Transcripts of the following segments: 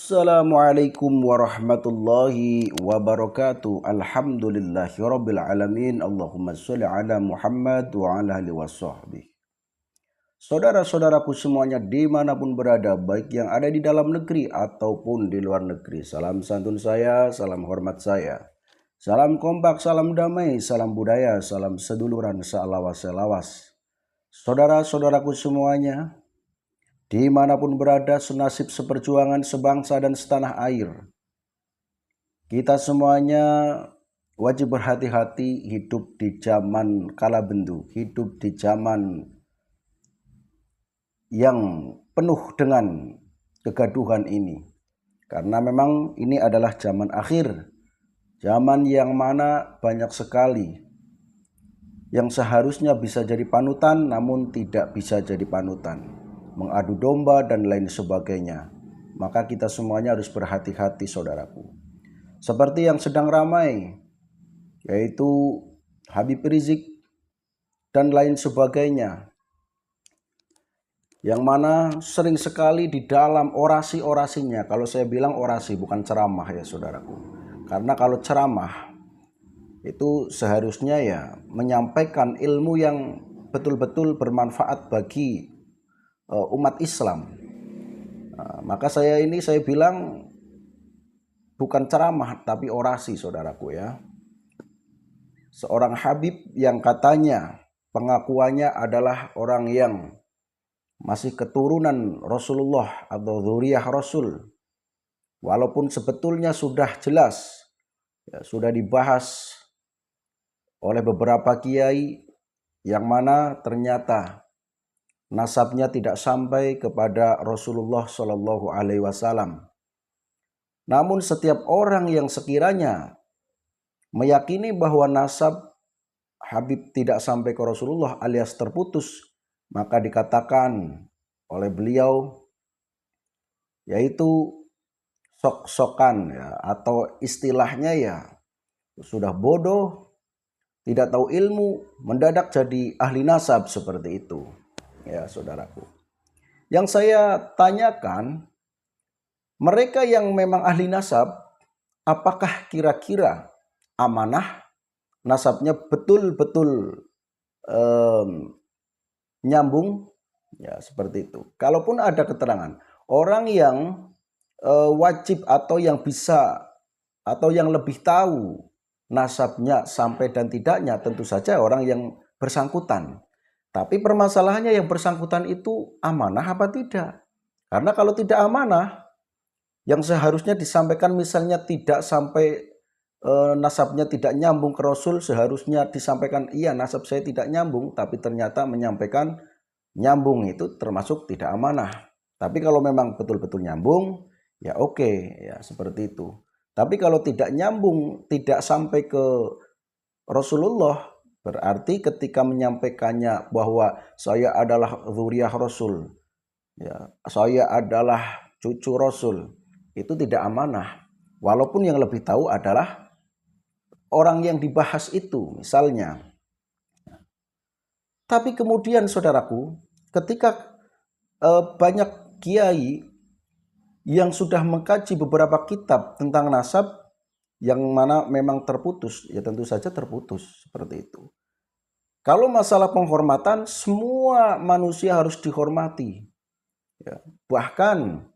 Assalamualaikum warahmatullahi wabarakatuh. Alhamdulillahirabbil alamin. Allahumma sholli ala Muhammad wa ala alihi washabbihi. Saudara-saudaraku semuanya dimanapun berada, baik yang ada di dalam negeri ataupun di luar negeri, salam santun saya, salam hormat saya, salam kompak, salam damai, salam budaya, salam seduluran, sealawas-selawas. Saudara-saudaraku semuanya, dimanapun berada, senasib, seperjuangan, sebangsa dan setanah air, kita semuanya wajib berhati-hati hidup di zaman kala bendu, hidup di zaman yang penuh dengan kegaduhan ini. Karena memang ini adalah zaman akhir, zaman yang mana banyak sekali yang seharusnya bisa jadi panutan namun tidak bisa jadi panutan, mengadu domba dan lain sebagainya. Maka kita semuanya harus berhati-hati, saudaraku. Seperti yang sedang ramai, yaitu Habib Rizik dan lain sebagainya, yang mana sering sekali di dalam orasi-orasinya, kalau saya bilang orasi bukan ceramah ya saudaraku, karena kalau ceramah itu seharusnya ya menyampaikan ilmu yang betul-betul bermanfaat bagi umat Islam. Maka saya bilang bukan ceramah tapi orasi, saudaraku ya. Seorang Habib yang katanya pengakuannya adalah orang yang masih keturunan Rasulullah atau dzurriyyah Rasul, walaupun sebetulnya sudah jelas ya, sudah dibahas oleh beberapa kiai yang mana ternyata nasabnya tidak sampai kepada Rasulullah Shallallahu Alaihi Wasallam. Namun setiap orang yang sekiranya meyakini bahwa nasab Habib tidak sampai ke Rasulullah alias terputus, maka dikatakan oleh beliau yaitu sok-sokan ya, atau istilahnya ya sudah bodoh, tidak tahu ilmu, mendadak jadi ahli nasab seperti itu ya saudaraku. Yang saya tanyakan, mereka yang memang ahli nasab, apakah kira-kira amanah nasabnya betul-betul nyambung ya seperti itu. Kalaupun ada keterangan orang yang wajib atau yang bisa atau yang lebih tahu nasabnya sampai dan tidaknya, tentu saja orang yang bersangkutan. Tapi permasalahannya yang bersangkutan itu amanah apa tidak? Karena kalau tidak amanah, yang seharusnya disampaikan misalnya tidak sampai nasabnya tidak nyambung ke Rasul, seharusnya disampaikan iya nasab saya tidak nyambung, tapi ternyata menyampaikan nyambung, itu termasuk tidak amanah. Tapi kalau memang betul-betul nyambung, ya oke, ya seperti itu. Tapi kalau tidak nyambung, tidak sampai ke Rasulullah, berarti ketika menyampaikannya bahwa saya adalah dzurriyyah Rasul, ya, saya adalah cucu Rasul, itu tidak amanah. Walaupun yang lebih tahu adalah orang yang dibahas itu misalnya. Tapi kemudian saudaraku, ketika banyak kiai yang sudah mengkaji beberapa kitab tentang nasab yang mana memang terputus, ya tentu saja terputus seperti itu. Kalau masalah penghormatan, semua manusia harus dihormati. Ya, bahkan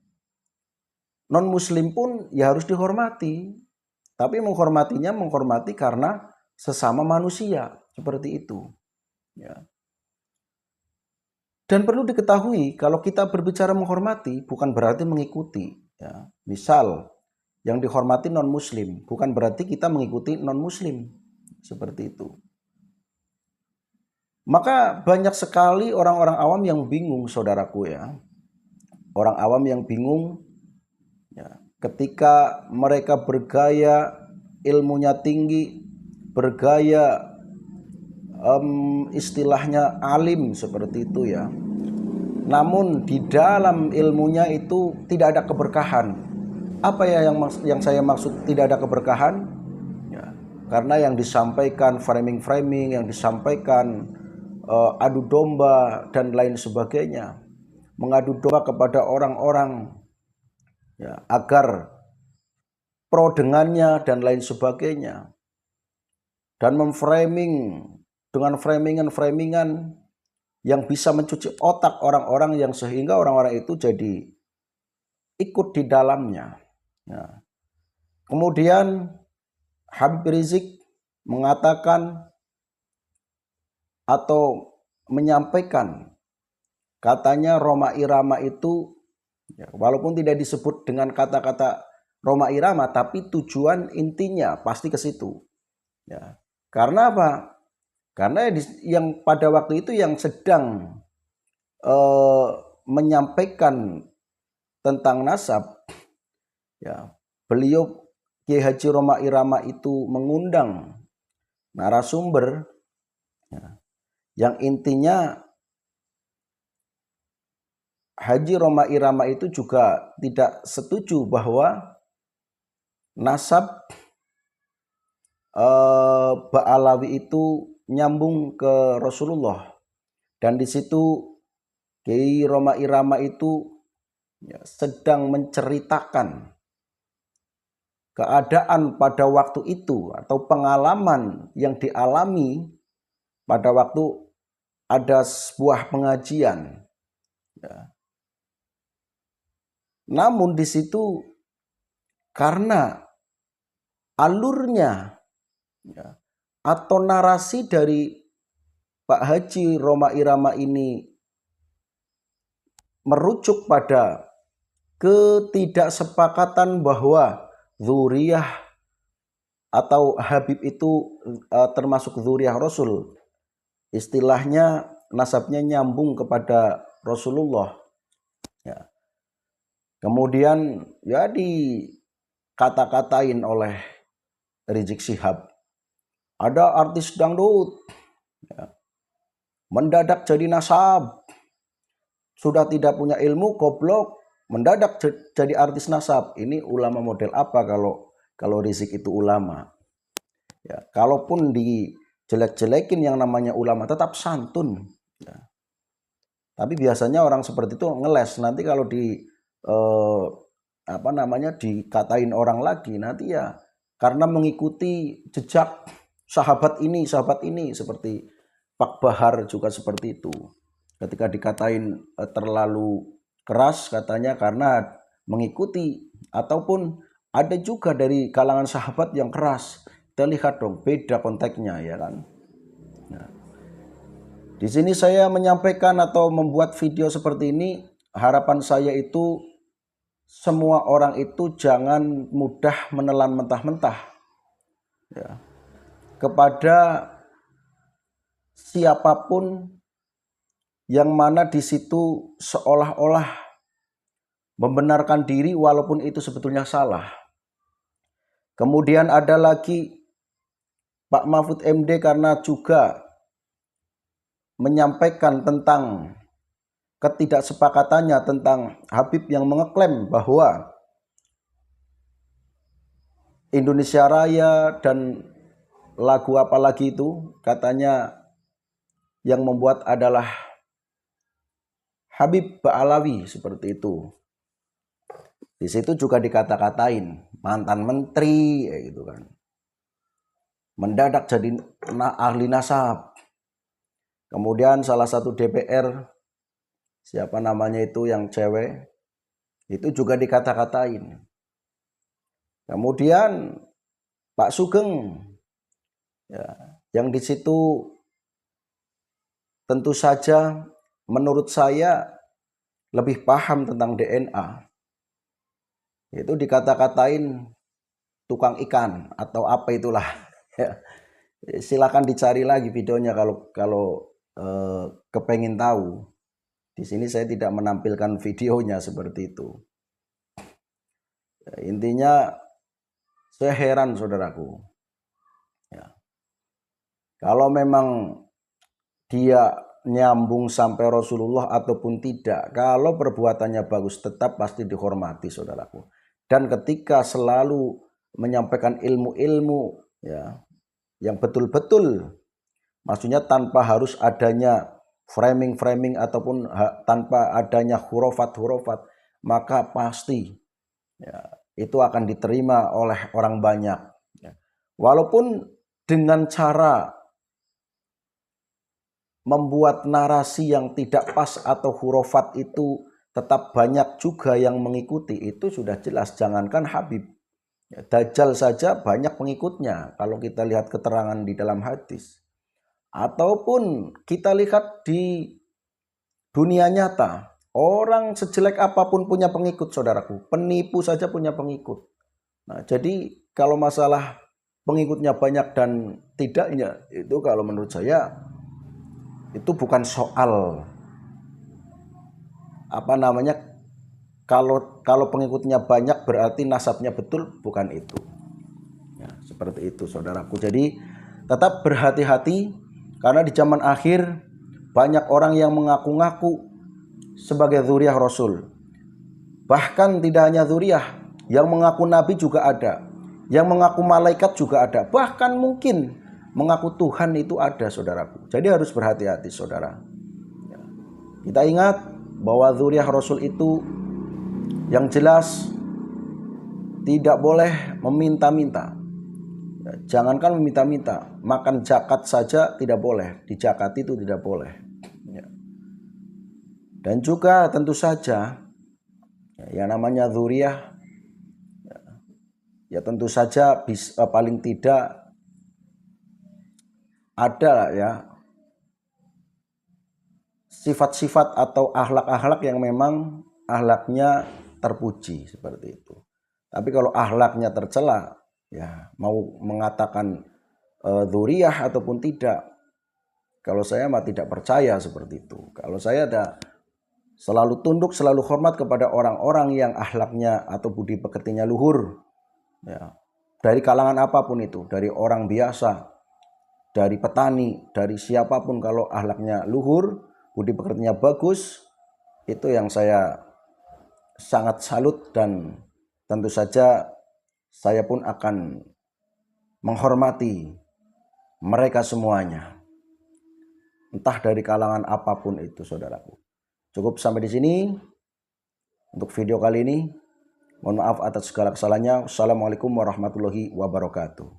non-muslim pun ya harus dihormati. Tapi menghormati karena sesama manusia, seperti itu. Ya. Dan perlu diketahui, kalau kita berbicara menghormati, bukan berarti mengikuti. Ya. Misal, yang dihormati non-muslim, bukan berarti kita mengikuti non-muslim. Seperti itu. Maka banyak sekali orang-orang awam yang bingung, saudaraku ya. Orang awam yang bingung, ya, ketika mereka bergaya ilmunya tinggi, bergaya istilahnya alim seperti itu ya, namun di dalam ilmunya itu tidak ada keberkahan. Apa ya yang saya maksud tidak ada keberkahan ya, karena yang disampaikan framing yang disampaikan adu domba dan lain sebagainya, mengadu domba kepada orang-orang ya, agar pro dengannya dan lain sebagainya, dan memframing dengan framingan yang bisa mencuci otak orang-orang yang sehingga orang-orang itu jadi ikut di dalamnya. Ya. Kemudian Habib Rizik mengatakan atau menyampaikan, katanya Rhoma Irama itu, ya, walaupun tidak disebut dengan kata-kata Rhoma Irama, tapi tujuan intinya pasti ke situ. Ya. Karena apa? Karena yang pada waktu itu yang sedang menyampaikan tentang nasab, ya, beliau Kiai Haji Rhoma Irama itu mengundang narasumber, ya, yang intinya Haji Rhoma Irama itu juga tidak setuju bahwa nasab Ba'alawi itu nyambung ke Rasulullah, dan di situ Kiai Rhoma Irama itu, ya, sedang menceritakan keadaan pada waktu itu atau pengalaman yang dialami pada waktu ada sebuah pengajian. Ya. Namun di situ karena alurnya, ya, atau narasi dari Pak Haji Rhoma Irama ini merujuk pada ketidaksepakatan bahwa dzuriyah atau Habib itu termasuk dzuriyah Rasul, istilahnya nasabnya nyambung kepada Rasulullah, ya. Kemudian ya dikata-katain oleh Rizik Syihab, ada artis dangdut, ya, mendadak jadi nasab, sudah tidak punya ilmu, goblok, mendadak jadi artis nasab. Ini ulama model apa kalau Rizik itu ulama? Ya, kalaupun dijelek-jelekin yang namanya ulama tetap santun. Ya. Tapi biasanya orang seperti itu ngeles. Nanti kalau dikatain orang lagi, nanti ya karena mengikuti jejak sahabat ini seperti Pak Bahar juga seperti itu. Ketika dikatain terlalu keras katanya karena mengikuti, ataupun ada juga dari kalangan sahabat yang keras. Kita lihat dong, beda konteksnya, ya kan. Nah, di sini saya menyampaikan atau membuat video seperti ini, harapan saya itu semua orang itu jangan mudah menelan mentah-mentah, ya, kepada siapapun yang mana di situ seolah-olah membenarkan diri walaupun itu sebetulnya salah. Kemudian ada lagi Pak Mahfud MD karena juga menyampaikan tentang ketidaksepakatannya tentang Habib yang mengeklaim bahwa Indonesia Raya dan lagu apa lagi itu katanya yang membuat adalah Habib Ba'alawi, seperti itu. Di situ juga dikata-katain mantan menteri, gitu kan. Mendadak jadi ahli nasab. Kemudian salah satu DPR, siapa namanya itu yang cewek, itu juga dikata-katain. Kemudian Pak Sugeng, ya, yang di situ tentu saja menurut saya lebih paham tentang DNA, itu dikata-katain tukang ikan atau apa itulah. Ya. Silakan dicari lagi videonya kalau kepengin tahu. Di sini saya tidak menampilkan videonya seperti itu. Ya, intinya saya heran, saudaraku. Ya. Kalau memang dia nyambung sampai Rasulullah ataupun tidak, kalau perbuatannya bagus tetap pasti dihormati, saudaraku. Dan ketika selalu menyampaikan ilmu-ilmu, ya, yang betul-betul, maksudnya tanpa harus adanya framing ataupun tanpa adanya hurufat, maka pasti ya, itu akan diterima oleh orang banyak. Ya. Walaupun dengan cara membuat narasi yang tidak pas atau hurufat itu tetap banyak juga yang mengikuti, itu sudah jelas. Jangankan Habib, ya, Dajjal saja banyak pengikutnya kalau kita lihat keterangan di dalam hadis. Ataupun kita lihat di dunia nyata, orang sejelek apapun punya pengikut, saudaraku. Penipu saja punya pengikut. Nah, jadi kalau masalah pengikutnya banyak dan tidaknya, itu kalau menurut saya itu bukan soal kalau pengikutnya banyak berarti nasabnya betul, bukan itu. Ya, seperti itu, saudaraku. Jadi tetap berhati-hati karena di zaman akhir banyak orang yang mengaku-ngaku sebagai zuriyah Rasul. Bahkan tidak hanya zuriyah, yang mengaku nabi juga ada, yang mengaku malaikat juga ada, bahkan mungkin mengaku Tuhan itu ada, saudaraku. Jadi harus berhati-hati, saudara. Kita ingat bahwa zuriyah Rasul itu yang jelas tidak boleh meminta-minta. Jangankan meminta-minta, makan zakat saja tidak boleh, dijakati itu tidak boleh. Dan juga tentu saja yang namanya zuriyah, ya tentu saja paling tidak ada ya sifat-sifat atau akhlak-akhlak yang memang akhlaknya terpuji, seperti itu. Tapi kalau akhlaknya tercela, ya mau mengatakan dzuriyah ataupun tidak, kalau saya mah tidak percaya seperti itu. Kalau saya ada selalu tunduk, selalu hormat kepada orang-orang yang akhlaknya atau budi pekertinya luhur, ya, dari kalangan apapun itu, dari orang biasa, dari petani, dari siapapun, kalau akhlaknya luhur, budi pekertinya bagus, itu yang saya sangat salut, dan tentu saja saya pun akan menghormati mereka semuanya, entah dari kalangan apapun itu, saudaraku. Cukup sampai di sini untuk video kali ini. Mohon maaf atas segala kesalahannya. Wassalamualaikum warahmatullahi wabarakatuh.